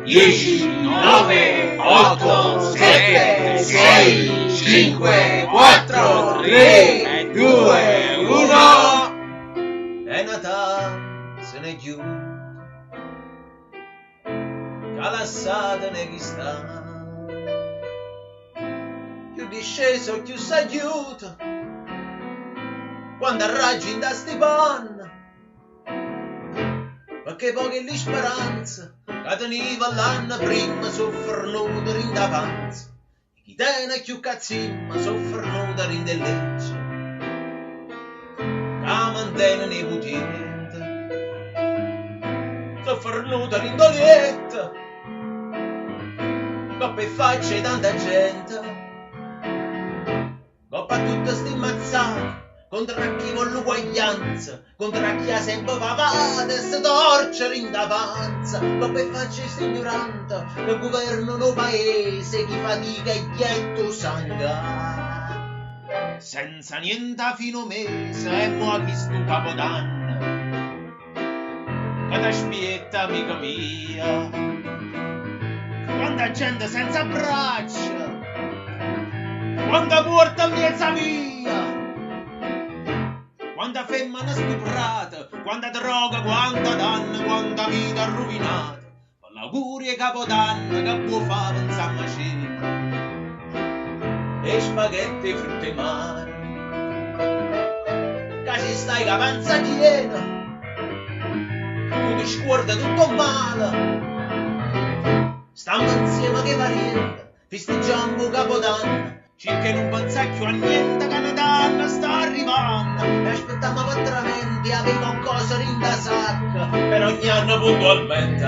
10, 9, 8, 7, 6, 5, 4, 3, 2, 1. È Natale, se n'è giù, calassata ne chi sta, più disceso, più s'aiuta, quando arraggi in da sti panna, perché poche le speranze che teniva l'anno prima soffrono in da panza, e chi tiene più cazzimma soffrono in del legge, che mantiene i putienti, soffrono in dolietta, coppa e facce tanta gente, coppa tutta sti mazzate, contro chi vuole l'uguaglianza, contro chi ha sempre pavata e si torce in davanza, coppa e facce sti ignoranti che governano il paese, chi fatica e ghietto sangue, senza niente a fino mese e mo' chi stu capodanno, che t'aspetta amica mia, quanta gente senza braccia, quanta porta mezza via, quanta femmina stuprata, quanta droga, quanta danno, quanta vita rovinata, con l'augurio e capodanno che può fare un sammacino, e spaghetti e frutte mare, che ci stai che panza piena, tu ti scorda tutto male, stiamo insieme che pariente, festeggiamo capodanno, circa non pensare più a niente che Natale sta arrivando, e aspettiamo veramente, avevo qualcosa in da sacca, per ogni anno puntualmente,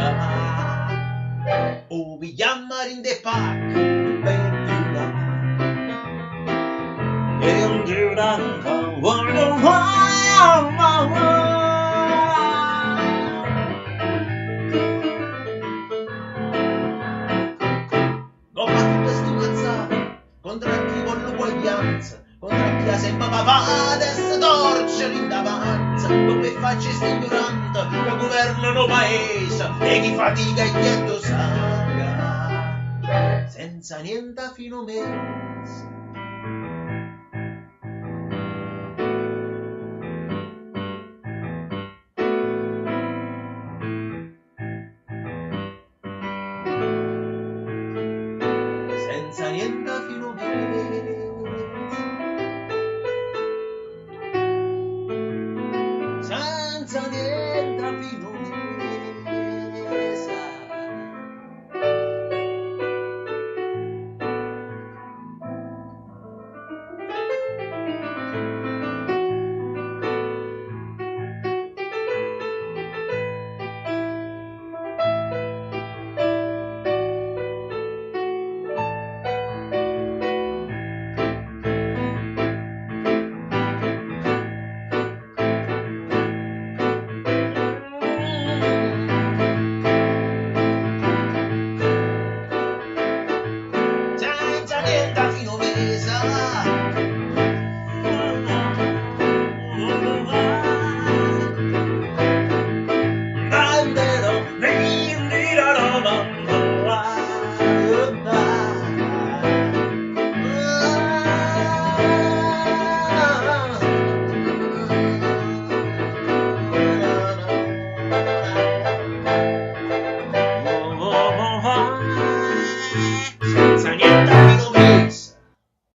o pigliamo in de pack, per più là, e un giurando, contro chi ha sempre pavata e si torce in davanza, come facci sti ignoranti che governano paese, e chi fatica e ghietto sangue, senza niente a fino mese. Senza niente a fino mese. Senza niente a fino